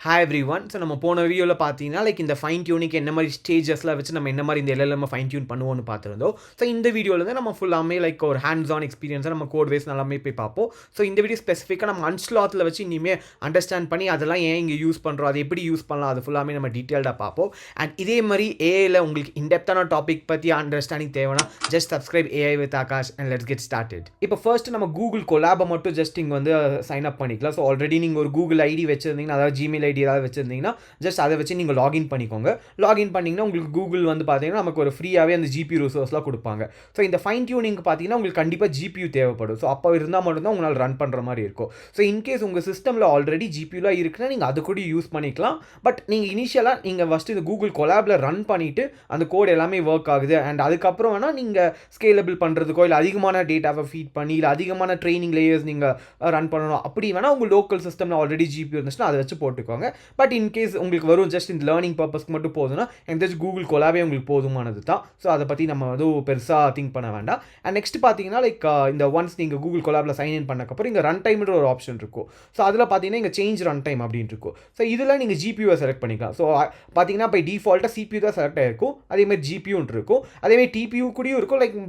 Hi everyone. So நம்ம போன வீடியோவில் பார்த்தீங்கன்னா இந்த ஃபைன் டியூனிங் என்ன மாதிரி ஸ்டேஜஸ்லாம் வச்சு நம்ம என்ன மாதிரி இந்த எல்எல்எம் ஃபைன் டியூன் பண்ணுவோம்னு பார்த்துருந்தோம். ஸோ இந்த வீடியோவில் வந்து நம்ம ஃபுல்லாமே ஒரு ஹேண்ட்ஸ் ஆன் எக்ஸ்பீரியன்ஸாக நம்ம கோட் வேஸ் எல்லாமே போய் பார்ப்போம். ஸோ இந்த வீடியோ ஸ்பெசிஃபிக்காக நம்ம அன்ஸ்லாத்தில் வச்சு இனிமேல் அண்டர்ஸ்டாண்ட் பண்ணி அதெல்லாம் ஏன் இங்கே யூஸ் பண்ணுறோம், அதை எப்படி யூஸ் பண்ணலாம், அது ஃபுல்லாமே நம்ம டீட்டெயில்டாக பார்ப்போம். அண்ட் இதே மாதிரி ஏஐயில் உங்களுக்கு இன்டெப்த்தான டாபிக் பற்றி அண்டர்ஸ்டாண்டிங் தேவைன்னா just subscribe AI with Akash and let's get started. இப்போ ஃபர்ஸ்ட் நம்ம கூகுள் கொலாபை மட்டும் ஜஸ்ட் இங்கே வந்து சைன் அப் பண்ணிக்கலாம். ஸோ ஆல்ரெடி நீங்கள் ஒரு கூகுள் ஐடி வச்சுருந்தீங்கன்னா, அதாவது ஜிமெயில் ஐடி ஏதாவது வச்சுருந்தீங்கன்னா ஜஸ்ட் அதை வச்சு நீங்கள் லாகின் பண்ணிக்கோங்க. லாகின் பண்ணிங்கன்னா உங்களுக்கு கூகுள் வந்து பார்த்தீங்கன்னா நமக்கு ஒரு ஃப்ரீயாகவே அந்த ஜிபியூ ரிசோர்ஸ்லாம் கொடுப்பாங்க. ஸோ இந்த ஃபைன் டியூனிங் பார்த்தீங்கன்னா உங்களுக்கு கண்டிப்பாக ஜிபியூ தேவைப்படும். ஸோ அப்போ இருந்தால் மட்டும்தான் உங்களால் ரன் பண்ணுற மாதிரி இருக்கும். ஸோ இன்கேஸ் உங்கள் சிஸ்டமில் ஆல்ரெடி ஜிபியூலாம் இருக்குன்னா நீங்கள் அது கூட யூஸ் பண்ணிக்கலாம். பட் நீங்கள் இனிஷியலாக நீங்கள் ஃபஸ்ட்டு இந்த கூகுள் கொலாபில் ரன் பண்ணிவிட்டு அந்த கோட் எல்லாமே ஒர்க் ஆகுது அண்ட் அதுக்கப்புறம் வேணால் நீங்கள் ஸ்கேலபிள் பண்ணுறதுக்கோ இல்லை அதிகமான டேட்டாவை ஃபீட் பண்ணி இல்லை அதிகமான ட்ரைனிங் லேயர்ஸ் நீங்கள் ரன் பண்ணணும் அப்படி வேணால் உங்கள் லோக்கல் சிஸ்டமில் ஆல்ரெடி ஜிபியூ இருந்துச்சுன்னா அதை வச்சு போட்டுக்கோங்க. பட் இன்கேஸ் உங்களுக்கு வரும் ஜஸ்ட் இந்த லேர்னிங் பர்பஸ்க்கு மட்டும் போதுன்னா எனக்கு கூகுள் கொலாபே உங்களுக்கு போதுமானது தான். ஸோ அதை பற்றி நம்ம வந்து பெருசாக திங்க் பண்ண வேண்டாம். அண்ட் நெக்ஸ்ட் பார்த்தீங்கன்னா இந்த ஒன்ஸ் நீங்கள் கூகுள் கொலாபில் சைன் இன் பண்ணக்கப்புறம் இங்கே ரன் டைம்ன்ற ஒரு ஆப்ஷன் இருக்கும். ஸோ அதில் பார்த்தீங்கன்னா இங்கே சேஞ்ச் ரன் டைம் அப்படின்னு இருக்கும். ஸோ இதில் நீங்கள் ஜிபியூவை செலக்ட் பண்ணிக்கலாம். ஸோ பார்த்தீங்கன்னா இப்போ டிஃபால்ட்டாக சிபியூ தான் செலக்ட் ஆகிருக்கும். அதேமாதிரி ஜிபியூன்னு இருக்கும். அதேமாதிரி டிபியூ கூடயும் இருக்கும்.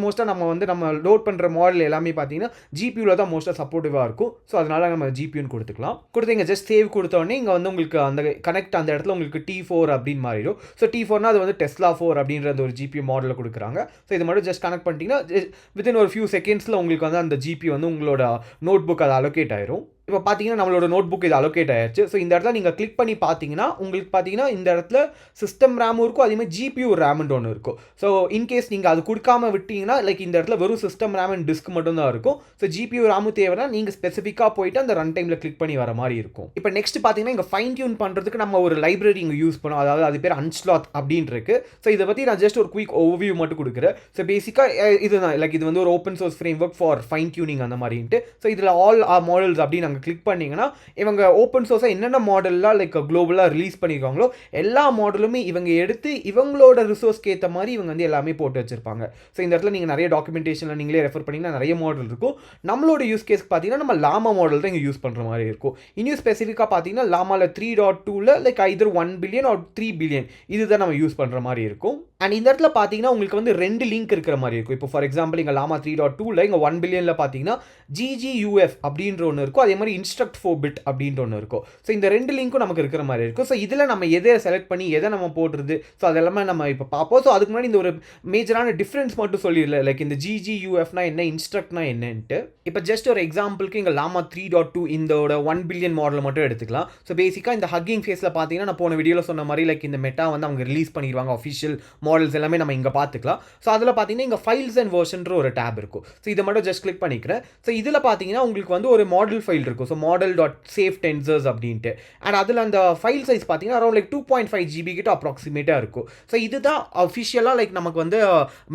மோஸ்ட்டாக நம்ம லோட் பண்ணுற மாடல் எல்லாமே பார்த்தீங்கன்னா ஜிபியூவில் தான் மோஸ்ட்டாக சப்போர்ட்டிவாக இருக்கும். ஸோ அதனால் நம்ம ஜிபியூன்னு கொடுத்துக்கலாம். கொடுத்து இங்கே ஜஸ்ட் சேவ் கொடுத்தோடனே இங்கே வந்து உங்களுக்கு அந்த கனெக்ட் அந்த இடத்துல உங்களுக்கு T4 அப்படின்னு மாறிடும். ஸோ T4னா அது வந்து டெஸ்லா 4 அப்படின்ற ஒரு ஜிபியூ மாடலில் கொடுக்குறாங்க. ஸோ இது மட்டும் ஜஸ்ட் கனெக்ட் பண்ணிட்டீங்கன்னா வித்தின் ஒரு ஃபியூ செகண்ட்ஸில் உங்களுக்கு வந்து அந்த ஜிபியூ வந்து உங்களோட நோட் புக் அது அலோகேட் ஆயிரும். இப்போ பார்த்தீங்கன்னா நம்மளோட நோட் புக் இது அலோகேட் ஆயிடுச்சு. ஸோ இந்த இடத்துல நீங்கள் கிளிக் பண்ணி பார்த்தீங்கன்னா உங்களுக்கு பார்த்தீங்கன்னா இந்த இடத்துல சிஸ்டம் ரேமும் இருக்கும், அதேமாதிரி ஜிபியூ ரேம்னு ஒன்று இருக்கும். ஸோ இன்கேஸ் நீங்கள் அது கொடுக்காம விட்டீங்கன்னா இந்த இடத்துல வெறும் சிஸ்டம் ரேம் அண்ட் டிஸ்க் மட்டும் தான் இருக்கும். ஸோ ஜிபியூ ரேமும் தேவைன்னா நீங்கள் ஸ்பெசிஃபிக்காக போயிட்டு அந்த ரன் டைமில் கிளிக் பண்ணி வர மாதிரி இருக்கும். இப்போ நெக்ஸ்ட் பார்த்தீங்கன்னா இங்கே ஃபைன் டியூன் பண்ணுறதுக்கு நம்ம ஒரு லைப்ரரி இங்கே யூஸ் பண்ணோம். அதாவது அது பேர் அன்ஸ்லாத் அப்படின்னு இருக்கு. ஸோ இதை பற்றி நான் ஜஸ்ட் ஒரு குயிக் ஓவர்வியூ மட்டும் கொடுக்குறேன். ஸோ பேசிக்காக இதுதான் இது வந்து ஒரு open source frame work for fine tuning அந்த மாதிரின்ட்டு. ஸோ இதில் ஆல் மாடல்ஸ் அப்படின்னு நாங்கள் கிளிக் பண்ணிங்கன்னா இவங்க ஓப்பன் சோர்ஸாக என்னென்ன மாடல்லாம் குளோபலாக ரிலீஸ் பண்ணியிருக்காங்களோ எல்லா மாடலுமே இவங்க எடுத்து இவங்களோட ரிசோர்ஸ்க்கு ஏற்ற மாதிரி இவங்க வந்து எல்லாமே போட்டு வச்சிருப்பாங்க. ஸோ இந்த இடத்துல நீங்கள் நிறைய டாக்குமெண்டேஷனில் நீங்களே ரெஃபர் பண்ணிங்கன்னா நிறைய மாடல் இருக்கும். நம்மளோட யூஸ் கேஸ்க்கு பார்த்தீங்கன்னா நம்ம லாமா மாடல் தான் இங்கே யூஸ் பண்ணுற மாதிரி இருக்கும். இன்னும் ஸ்பெசிஃபிக்காக பார்த்தீங்கன்னா லாமாவில் 3.2ல் either 1 billion or 3 billion இதுதான் நம்ம யூஸ் பண்ணுற மாதிரி இருக்கும். அண்ட் இந்த இடத்துல பார்த்தீங்கன்னா உங்களுக்கு வந்து 2 லிங்க் இருக்கிற மாதிரி இருக்கும். இப்போ ஃபார் எக்ஸாம்பிள் இங்கே லாமா 3.2ல் இங்கே 1 பில்லியனில் பார்த்தீங்கன்னா GGUF அப்படின்ற ஒன்று இருக்கும். அதே மாதிரி இன்ஸ்ட்ரக்ட் 4-bit அப்படின்ற ஒன்று இருக்கும். ஸோ இந்த 2 லிங்க்கும் நமக்கு இருக்கிற மாதிரி இருக்கும். ஸோ இதில் நம்ம எதை செலக்ட் பண்ணி எதை நம்ம போடுறது, ஸோ அதெல்லாமே நம்ம இப்போ பார்ப்போம். ஸோ அதுக்கு முன்னாடி இந்த ஒரு மேஜரான டிஃப்ரென்ஸ் மட்டும் சொல்லிடல இந்த GGUFனா என்ன, இன்ஸ்ட்ரக்ட்னா என்னன்ட்டு. இப்போ ஜஸ்ட் ஒரு எக்ஸாம்பிளுக்கு இங்கே லாமா 3.2 இதோட 1 பில்லியன் மாடலை மட்டும் எடுத்துக்கலாம். ஸோ பேசிக்காக இந்த ஹக்கிங் ஃபேஸில் பார்த்தீங்கன்னா நான் போன வீடியோவில் சொன்ன மாதிரி இந்த மெட்டா வந்து அவங்க ரிலீஸ் பண்ணிடுவாங்க. அஃபிஷியல் மாடல்ஸ் எல்லாமே நம்ம இங்கே பார்த்துக்கலாம். ஸோ அதில் பார்த்தீங்கன்னா இங்கே ஃபைல்ஸ் அண்ட் வெர்ஷன்ற ஒரு டேப் இருக்கும். ஸோ இதை மட்டும் ஜஸ்ட் கிளிக் பண்ணிக்கிறேன். ஸோ இதில் பார்த்தீங்கன்னா உங்களுக்கு வந்து ஒரு மாடல் ஃபைல் இருக்கும். ஸோ model.save tensors அப்படின்ட்டு. அண்ட் அதில் அந்த ஃபைல் சைஸ் பார்த்தீங்கன்னா அரௌண்ட் 2.5 GB கிட்ட அப்ராக்சிமேட்டாக இருக்கும். ஸோ இதுதான் அஃபிஷியலாக நமக்கு வந்து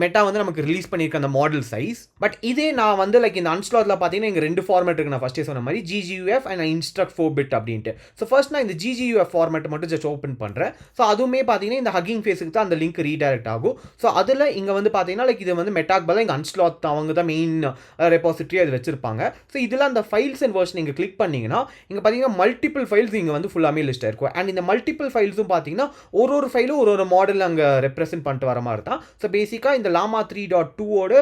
மெட்டா வந்து நமக்கு ரிலீஸ் பண்ணியிருக்க அந்த மாடல் சைஸ். பட் இதே நான் வந்து இந்த அன்ஸ்லாத்தில் பார்த்தீங்கன்னா இங்கே 2 ஃபார்மேட் இருக்குது. நான் ஃபஸ்ட்டே சொன்ன மாதிரி GGUF அண்ட் இன்ஸ்ட்ரக்ட் 4-bit அப்படின்ட்டு. ஸோ ஃபர்ஸ்ட் நான் இந்த GGUF ஃபார்மேட் மட்டும் ஜஸ்ட் ஓப்பன் பண்ணுறேன். ஸோ அதுவுமே பார்த்தீங்கன்னா இந்த ஹக்கிங் ஃபேஸுக்கு தான் அந்த லிங்க் ரீடைரக்ட் ஆகும். ஸோ அதில் இங்கே வந்து பார்த்தீங்கன்னா இது வந்து மெட்டாக் பதிலாக இங்கே அன்ஸ்லாத் அவங்க தான் மெயின் ரெபாசிட்டரி அது வச்சிருப்பாங்க. ஸோ இதில் அந்த ஃபைல்ஸ் அண்ட் வெர்ஷன் நீங்கள் கிளிக் பண்ணிங்கன்னா இங்கே பார்த்தீங்கன்னா மல்டிபிள் ஃபைல்ஸ் இங்கே வந்து ஃபுல்லாமே லிஸ்ட் ஆயிருக்கும். அண்ட் இந்த மல்டிபிள் ஃபைல்ஸும் பார்த்தீங்கன்னா ஒரு ஃபைலும் ஒரு மாடல் அங்கே ரெப்ரசென்ட் பண்ணிட்டு வர மாதிரி தான். ஸோ பேசிக்காக இந்த லாமா 3.2ஓட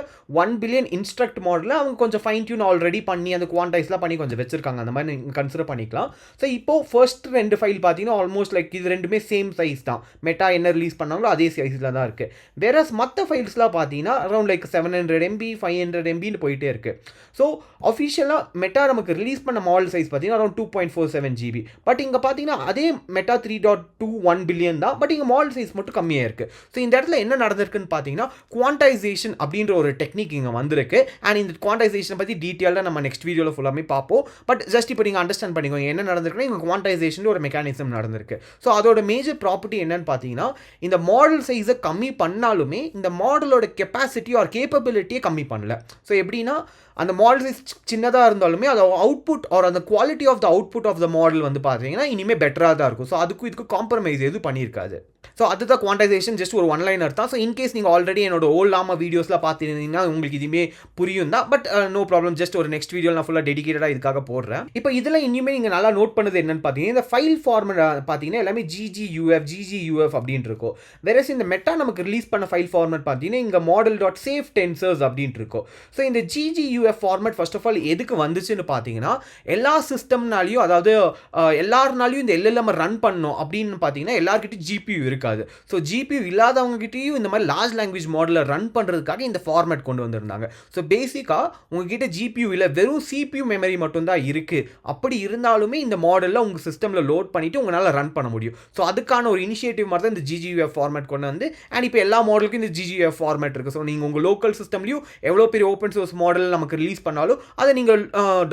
1 பில்லியன் இன்ஸ்ட்ரக்ட் மாடலில் அவங்க கொஞ்சம் ஃபைன் டியூன் ஆல்ரெடி பண்ணி அந்த குவான்டைஸ்லாம் பண்ணி கொஞ்சம் வச்சிருக்காங்க. அந்த மாதிரி நீங்கள் கன்சிடர் பண்ணிக்கலாம். ஸோ இப்போ ஃபர்ஸ்ட் 2 ஃபைல் பார்த்தீங்கன்னா ஆல்மோஸ்ட் இது ரெண்டுமே சேம் சைஸ் தான். மெட்டா என்ன ரிலீஸ் பண்ணாங்களோ அதே சைஸில் தான் இருக்குது. வேறஸ் மற்ற ஃபைல்ஸ்லாம் பார்த்தீங்கன்னா அரௌண்ட் 700 MB 500 MBன்னு போயிட்டே இருக்குது. ஸோ அஃபிஷியலாக மெட்டா நமக்கு ரிலீஸ் பண்ண மாடல் சைஸ் பார்த்தீங்கன்னா அரௌண்ட் 2.47 GB. பட் இங்கே பார்த்தீங்கன்னா அதே மெட்டா 3.2 1 பில்லியன் தான். பட் இங்கே மாடல் சைஸ் மட்டும் கம்மியாக இருக்குது. ஸோ இந்த இடத்துல என்ன நடந்திருக்குன்னு பார்த்தீங்கன்னா குவான்டைசேஷன் அப்படின்ற ஒரு டெக்னிக் இங்கே வந்திருக்கு. அண்ட் இந்த குவான்டைசேஷனை பற்றி டீட்டெயிலாக நம்ம நெக்ஸ்ட் வீடியோவில் ஃபுல்லாமே பார்ப்போம். பட் ஜஸ்ட் இப்போ நீங்கள் அண்டர்ஸ்டாண்ட் பண்ணிக்கோங்க என்ன நடந்திருக்குன்னா இங்கே குவான்டைசேஷன் ஒரு மெக்கானிசம் நடந்திருக்கு. ஸோ அதோட மேஜர் ப்ராப்பர்ட்டி என்னன்னு பார்த்தீங்கன்னா இந்த மாடல் சைஸை கம்மி பண்ணாலுமே இந்த மாடலோட கெப்பாசிட்டி ஆர் கேப்பபிலிட்டியை கம்மி பண்ணல. ஸோ எப்படின்னா அந்த மாடல் சைஸ் சின்னதாக இருந்தாலுமே அது அவுட்புட் ஆர் அந்த quality of the output of the model வந்து பார்த்தீங்கன்னா இனிமேல் பெட்டராக தான் இருக்கும். ஸோ அதுக்கும் இதுக்கு காம்ப்ரமைஸ் எதுவும் பண்ணியிருக்காது. ஸோ அதுதான் குவான்டைசேஷன், ஜஸ்ட் ஒரு ஒன்லைனர் தான். ஸோ இன்கேஸ் நீங்கள் ஆல்ரெடி என்னோட ஓல்ட் லாமா வீடியோஸ்லாம் பார்த்துருந்தீங்கன்னா உங்களுக்கு இதுவுமே புரியும் தான். பட் நோ ப்ராப்ளம், ஜஸ்ட் ஒரு நெக்ஸ்ட் வீடியோ நான் ஃபுல்லாக டெடிகேட்டடாக இதுக்காக போடுறேன். இப்போ இதில் இனிமே நீங்கள் நல்லா நோட் பண்ணது என்னன்னு பார்த்தீங்கன்னா, இந்த ஃபைல் ஃபார்மேட் பார்த்தீங்கன்னா எல்லாமே GGUF அப்படின்னு இருக்கும். வேறஸ் இந்த மெட்டா நமக்கு ரிலீஸ் பண்ண ஃபைல் ஃபார்மேட் பார்த்தீங்கன்னா இங்கே model.savetensors அப்படின்ட்டு இருக்கும். ஸோ இந்த GGUF format first of all எதுக்கு வந்துச்சுன்னு பார்த்தீங்கன்னா, எல்லா சிஸ்டம்னாலையும், அதாவது எல்லாருனாலையும் இந்த LLM ரன் பண்ணணும் அப்படின்னு பார்த்தீங்கன்னா எல்லாருக்கிட்டையும் GPU இருக்காது. ஸோ GPU இல்லாதவங்ககிட்டையும் இந்த மாதிரி லார்ஜ் லாங்குவேஜ் மாடலை ரன் பண்ணுறதுக்காக இந்த ஃபார்மேட் கொண்டு வந்திருந்தாங்க. ஸோ பேசிக்காக உங்ககிட்ட GPU இல்லை, வெறும் CPU மெமரி மட்டும்தான் இருக்குது. அப்படி இருந்தாலுமே இந்த மாடலில் உங்கள் சிஸ்டமில் லோட் பண்ணிவிட்டு உங்களால் ரன் பண்ண முடியும். ஸோ அதுக்கான ஒரு இனிஷியேட்டிவ் மாதிரி தான் இந்த GGUF ஃபார்மேட் கொண்டு வந்து, அண்ட் இப்போ எல்லா மாடலுக்கும் இந்த GGUF ஃபார்மேட் இருக்குது. ஸோ நீங்கள் உங்கள் லோக்கல் சிஸ்டம்லையும் எவ்வளோ பெரிய ஓப்பன் சோர்ஸ் மாடல் நமக்கு ரிலீஸ் பண்ணாலும் அதை நீங்கள்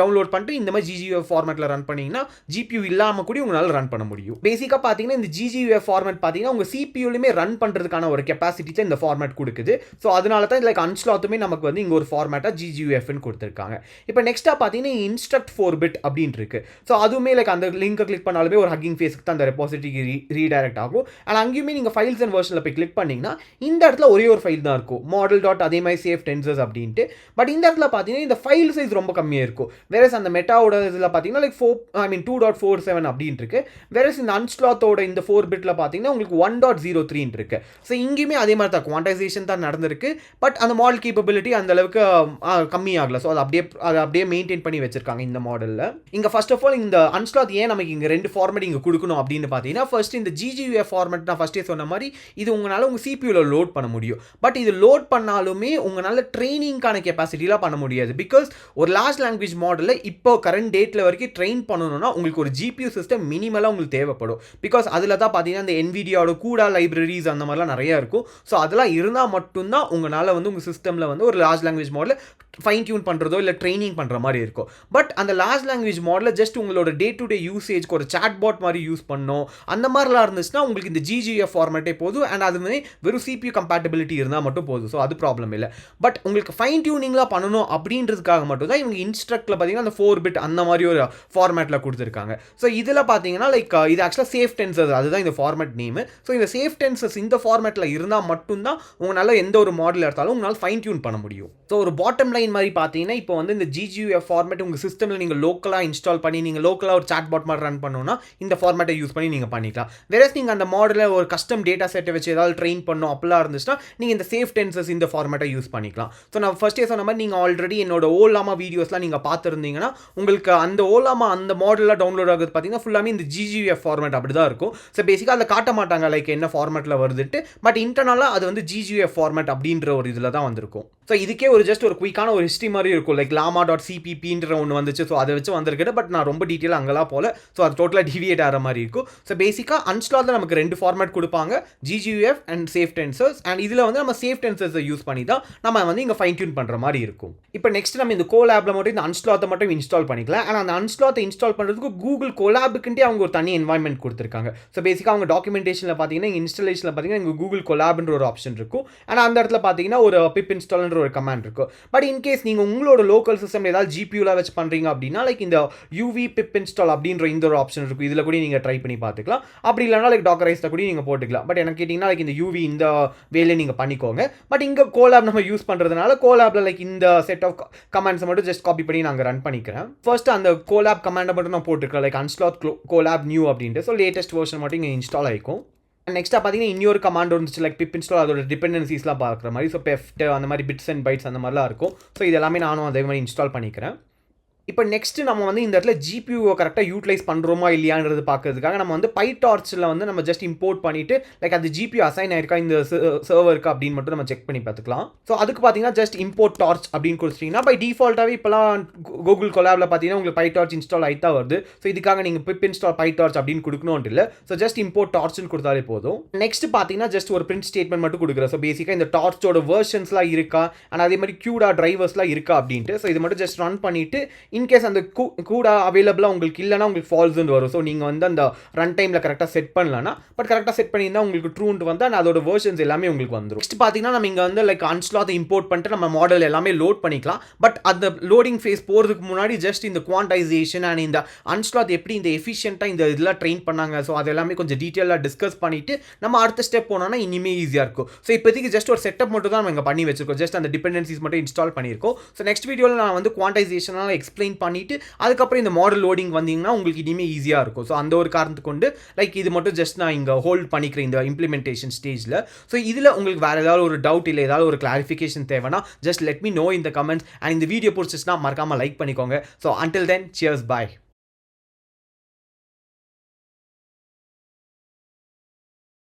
டவுன்லோட் பண்ணிட்டு இந்த மாதிரி GGUF ஃபார்மேட்டில் ரன் பண்ணிங்கன்னா GPU இல்லாமல் கூட உங்களால் ரன் பண்ண முடியும். பேசிக்காக பார்த்தீங்கன்னா இந்த GGUF ஃபார்மேட் பார்த்தீங்கன்னா உங்கள் CPUலையுமே ரன் பண்ணுறதுக்கான ஒரு கெப்பாசிட்டி தான் இந்த ஃபார்மேட் கொடுக்குது. ஸோ அதனால தான் லைக் அன்ஸ்லாத்துமே நமக்கு வந்து இங்கே ஒரு ஃபார்மேட்டாக GGUFன்னு கொடுத்துருக்காங்க. இப்போ நெக்ஸ்ட்டாக பார்த்தீங்கன்னா இன்ஸ்ட்ரக்ட் 4-bit அப்படின்னு இருக்கு. ஸோ அதுவுமே லைக் அந்த லிங்கை கிளிக் பண்ணாலுமே ஒரு ஹக்கிங் ஃபேஸ்க்கு தான் அந்த ரெபாசிட்டரிக்கு ரீடைரக்ட் ஆகும். அண்ட் அங்கேயுமே நீங்கள் ஃபைல்ஸ் அண்ட் வெர்ஷனில் போய் கிளிக் பண்ணிங்கன்னா இந்த இடத்துல ஒரே ஒரு ஃபைல் தான் இருக்கும், model. அதே மாதிரி savetensors அப்படின்ட்டு. பட் இந்த இடத்துல பார்த்தீங்கன்னா இந்த ஃபைல் சைஸ் ரொம்ப கம்மியாக இருக்கும். வேறஸ் அந்த மெட்டாவோட இதில் பார்த்தீங்கன்னா லைக் 2.47 அப்படின்ட்டு இருக்கு. வேறஸ் இந்த அன்ஸ்லாத்தோட இந்த 4-bitல பார்த்தீங்கன்னா உங்களுக்கு 1.03 இருக்கு. ஸோ இங்கேயுமே அதே மாதிரி தான் குவான்டைசேஷன் தான் நடந்திருக்கு. பட் அந்த மாடல் கேப்பபிலிட்டி அந்த அளவுக்கு கம்மியாகல. ஸோ அதை அப்படியே மெயின்டைன் பண்ணி வச்சிருக்காங்க இந்த மாடலில். இங்கே ஃபர்ஸ்ட் ஆஃப் ஆல் இந்த அன்ஸ்லாத் ஏன் நமக்கு இங்கே 2 ஃபார்மேட் இங்கே கொடுக்கணும் அப்படின்னு பார்த்தீங்கன்னா, ஃபர்ஸ்ட் இந்த GGUF ஃபார்மேட் நான் ஃபர்ஸ்டே சொன்ன மாதிரி இது உங்களால் உங்கள் CPUவில் லோட் பண்ண முடியும். பட் இது லோட் பண்ணாலுமே உங்களால் ட்ரைனிங்கான கெப்பாசிட்டிலாம் பண்ண முடியாது. பிகாஸ் ஒரு லார்ஜ் லாங்குவேஜ் மாடலில் இப்போ கரண்ட் டேட்டில் வரைக்கும் ட்ரெயின் பண்ணணும்னா உங்களுக்கு ஒரு GPU சிஸ்டம் மினிமலாக உங்களுக்கு தேவைப்படும். பிகாஸ் அதில் தான் பார்த்தீங்கன்னா இந்த NVIDIAவோட CUDA லைப்ரரிஸ் அந்த மாதிரிலாம் நிறையா இருக்கும். ஸோ அதெல்லாம் இருந்தால் மட்டும்தான் உங்களால் வந்து உங்கள் சிஸ்டமில் வந்து ஒரு லார்ஜ் லாங்குவேஜ் மாடலை ஃபைன் டியூன் பண்ணுறதோ இல்லை ட்ரைனிங் பண்ணுற மாதிரி இருக்கும். பட் அந்த லார்ஜ் லாங்குவேஜ் மாடலில் ஜஸ்ட் உங்களோட டே டு டே யூசேஜ்க்கு ஒரு சாட் பாட் மாதிரி யூஸ் பண்ணணும் அந்த மாதிரிலாம் இருந்துச்சுன்னா உங்களுக்கு இந்த GGUF ஃபார்மேட்டே போதும். அண்ட் அது வந்து வெறும் CPU கம்பேட்டபிலிட்டி இருந்தால் மட்டும் போதும். ஸோ அது ப்ராப்ளம் இல்லை. பட் உங்களுக்கு ஃபைன் டியூனிங்லாம் பண்ணணும் அப்படின்றதுக்காக மட்டும் தான் இவங்க இன்ஸ்ட்ரக்டில் பார்த்தீங்கன்னா அந்த 4-bit அந்த மாதிரி ஒரு ஃபார்மேட்டில் கொடுத்துருக்காங்க. ஸோ இதில் பார்த்தீங்கன்னா லைக் இது ஆக்சுவலாக savetensors, அதுதான் இந்த ஃபார்மேட் நேமு. ஸோ இந்த savetensors இந்த ஃபார்மேட்டில் இருந்தால் மட்டும்தான் உங்களால் எந்த ஒரு மாடல் எடுத்தாலும் உங்களால் ஃபைன் டியூன் பண்ண முடியும். ஸோ ஒரு பாட்டம் லைன் மாதிரி பார்த்தீங்கன்னா இப்போ வந்து இந்த GGUF ஃபார்மேட் உங்கள் சிஸ்டமில் நீங்கள் லோக்கலாக இன்ஸ்டால் பண்ணி நீங்கள் லோக்கலாக ஒரு சாட் பாட் மாதிரி ரன் பண்ணணும்னா இந்த ஃபார்மேட்டை யூஸ் பண்ணி நீங்கள் பண்ணிக்கலாம். வேறஸ் நீங்கள் அந்த மாடலில் ஒரு கஸ்டம் டேட்டா செட்டை வச்சு ஏதாவது ட்ரெயின் பண்ணணும் அப்படிலாம் இருந்துச்சுன்னா நீங்கள் இந்த savetensors இந்த ஃபார்மேட்டை யூஸ் பண்ணிக்கலாம். ஸோ நான் ஃபர்ஸ்டே சொன்ன மாதிரி நீங்கள் ஆல்ரெடி என்னோட ஓலாமா வீடியோஸ்லாம் நீங்கள் பார்த்துருந்தீங்கன்னா உங்களுக்கு அந்த ஓலாமா அந்த மாடலில் டவுன்லோட் ஆகுது பார்த்தீங்கன்னா ஃபுல்லாமே இந்த GGUF ஃபார்மேட் அப்படி தான் இருக்கும். ஸோ பேசிக்காக அதை காட்ட மாட்டாங்க லைக் என்ன ஃபார்மேட்டில் வருதுட்டு. பட் இன்டர்னலாக அது வந்து GGUF ஃபார்மேட் அப்படின்ற ஒரு இதில் தான் வந்திருக்கும். ஸோ இதுக்கே ஒரு ஜஸ்ட் ஒரு குயிக்கான ஒரு ஹிஸ்ட்ரி மாதிரி இருக்கும். லைக் llama.cppன்ற ஒன்று வந்துச்சு. ஸோ அதை வச்சு வந்திருக்குது. பட் நான் ரொம்ப டீட்டெயிலாக அங்கெல்லாம் போல. ஸோ அது டோட்டலாக டிவியேட் ஆகிற மாதிரி இருக்கும். ஸோ பேசிக்காக அன்ஸ்லாத்தில் நமக்கு 2 ஃபார்மேட் கொடுப்பாங்க, GGUF அண்ட் savetensors. அண்ட் இதில் வந்து நம்ம savetensors யூஸ் பண்ணி தான் நம்ம வந்து இங்கே ஃபைன் டியூன் பண்ணுற மாதிரி இருக்கும். இப்போ நெக்ஸ்ட் நம்ம இந்த கோலாபில் மட்டும் இந்த அன்ஸ்லாத்தை மட்டும் இன்ஸ்டால் பண்ணிக்கலாம். ஆனால் அந்த அன்ஸ்லாத்தை இன்ஸ்டால் பண்ணுறதுக்கு கூகுள் கோலாபுக்குன்ட்டே அவங்க ஒரு தனி என்வாயன்மெண்ட் கொடுத்துருக்காங்க. ஸோ பேசிக்காக அவங்க டாக்குமெண்டேஷனில் பார்த்தீங்கன்னா இன்ஸ்டாலேஷனில் பார்த்தீங்கன்னா இங்கே கூகுள் கோலாப்ன்ற ஒரு ஆப்ஷன் இருக்கும். ஆனால் அந்த இடத்துல பார்த்தீங்கன்னா ஒரு pip install ஒரு கமாண்ட் இருக்கும். பட் இன்கேஸ் நீங்கள் உங்களோட லோக்கல் சிஸ்டம் ஏதாவது GPUல வச்சு பண்ணுறீங்க அப்படின்னா லைக் இந்த UV pip install அப்படின்ற இந்த ஒரு ஆப்ஷன் இருக்கும். இதில் கூட நீங்கள் ட்ரை பண்ணி பார்த்துக்கலாம். அப்படி இல்லைனா லைக் டாக்கரைஸில் கூட நீங்கள் போட்டுக்கலாம். பட் எனக்கு கேட்டிங்கன்னா லைக் இந்த UV இந்த வேலையை நீங்கள் பண்ணிக்கோங்க. பட் இங்கே கோலாப் நம்ம யூஸ் பண்ணுறதுனால கோலாப்பில் லைக் இந்த செட் ஆஃப் கமாண்ட்ஸை மட்டும் ஜஸ்ட் காப்பி பண்ணி நாங்கள் ரன் பண்ணிக்கிறேன். ஃபர்ஸ்ட் அந்த கோலாப் கமாண்டை மட்டும் நான் போட்டுருக்கேன் லைக் அன்ஸ்லாத் கோலாப் நியூ அப்படின்ட்டு. ஸோ லேட்டஸ்ட் வெர்ஷன் மட்டும் இங்கே இன்ஸ்டால் ஆகிக்கும். நெக்ஸ்ட்டாக பார்த்தீங்கன்னா இன்னொரு கமாண்ட் வந்துச்சு லைக் pip install, அதோட டிபெண்டன்சிஸ்லாம் பார்க்குற மாதிரி. ஸோ பெஃப்ட் அந்த மாதிரி பிட்ஸ் அண்ட் பைட்ஸ் அந்த மாதிரிலாம் இருக்கும். ஸோ இது எல்லாமே நானும் அதே மாதிரி இன்ஸ்டால் பண்ணிக்கிறேன். இப்போ நெக்ஸ்ட்டு நம்ம வந்து இந்த இடத்துல GPU கரெக்டாக யூட்டிலைஸ் பண்ணுறோமா இல்லையான்றது பார்க்கறதுக்காக நம்ம வந்து PyTorchல வந்து நம்ம ஜஸ்ட் இம்போர்ட் பண்ணிவிட்டு லைக் அது GPU அசைன் ஆயிருக்கா இந்த சர்வருக்கு அப்படின்னு மட்டும் நம்ம செக் பண்ணி பார்த்துக்கலாம். ஸோ அதுக்கு பார்த்தீங்கன்னா ஜஸ்ட் இம்போர்ட் டார்ச் அப்படின்னு கொடுத்துட்டிங்கன்னா பை டிஃபால்ட்டாகவே இப்போலாம் கூகுள் கொலாபில் பார்த்தீங்கன்னா உங்களுக்கு PyTorch இன்ஸ்டால் ஆகிட்டா வருது. ஸோ இதுக்காக நீங்கள் pip install PyTorch அப்படின்னு கொடுக்கணும்னு இல்லை. ஸோ ஜஸ்ட் இம்போர்ட் டார்ச்னு கொடுத்தாலே போதும். நெக்ஸ்ட் பார்த்தீங்கன்னா ஜஸ்ட் ஒரு பிரிண்ட் ஸ்டேட்மெண்ட் மட்டும் கொடுக்குறேன். ஸோ பேசிக்காக இந்த டார்ச்சோட வெர்ஷன்ஸ்லாம் இருக்கா அண்ட் அதே மாதிரி CUDA டிரைவர்ஸ்லாம் இருக்கா அப்படின்ட்டு. ஸோ இது மட்டும் ஜஸ்ட் ரன் பண்ணிவிட்டு இன்கேஸ் அந்த கூட அவைலபிளாக உங்களுக்கு இல்லைனா உங்களுக்கு ஃபால்ஸ்ன்னு வரும். ஸோ நீங்கள் வந்து அந்த ரன் டைமில் கரெக்டாக செட் பண்ணலன்னா பட் கரெக்டாக செட் பண்ணியிருந்தால் உங்களுக்கு ட்ரூன்ட்டு வந்து அதோட வெர்ஷன்ஸ் எல்லாமே உங்களுக்கு வந்துடும். நெக்ஸ்ட் பார்த்தீங்கன்னா நம்ம இங்கே வந்து லைக் அன்ஸ்லாத்தை இம்போர்ட் பண்ணிட்டு நம்ம மாடல் எல்லாமே லோட் பண்ணிக்கலாம். பட் அந்த லோடிங் ஃபேஸ் போகிறதுக்கு முன்னாடி ஜஸ்ட் இந்த குவான்டைசேஷன் அண்ட் இந்த அன்ஸ்லாத் எப்படி இந்த எஃபிஷியண்ட்டாக இந்த இதெல்லாம் ட்ரெயின் பண்ணாங்க, ஸோ அது எல்லாமே கொஞ்சம் டீட்டெயிலாக டிஸ்கஸ் பண்ணிவிட்டு நம்ம அடுத்த ஸ்டெப் போனோம்னா இனிமேல் ஈஸியாக இருக்கும். ஸோ இப்போதைக்கு ஜஸ்ட் ஒரு செட்டப் மட்டும் தான் நம்ம இங்கே பண்ணி வச்சிருக்கோம். ஜஸ்ட் அந்த டிபெண்டன்சிஸ் மட்டும் இன்ஸ்டால் பண்ணியிருக்கோம். ஸோ நெக்ஸ்ட் வீடியோவில் நான் வந்து குவான்டைசேஷனாக எக்ஸ்பிளைன் பண்ணிவிட்டு அதுக்கப்புறம் இந்த மாடல் லோடிங் வந்தீங்கன்னா உங்களுக்கு இனிமேல் ஈஸியாக இருக்கும். ஸோ அந்த ஒரு காரணத்துக்கு கொண்டு லைக் இது மட்டும் ஜஸ்ட் நான் இங்கே ஹோல்ட் பண்ணிக்கிறேன் இந்த இம்ப்ளிமெண்டேஷன் ஸ்டேஜில். ஸோ இதில் உங்களுக்கு வேறு ஏதாவது ஒரு டவுட் இல்லை ஏதாவது ஒரு கிளாரிஃபிகேஷன் தேவைன்னா just let me know in the comments. And இந்த வீடியோ பிடிச்சிச்சுன்னா மறக்காமல் லைக் பண்ணிக்கோங்க. ஸோ அன்டில் தென் சியர்ஸ், பாய்.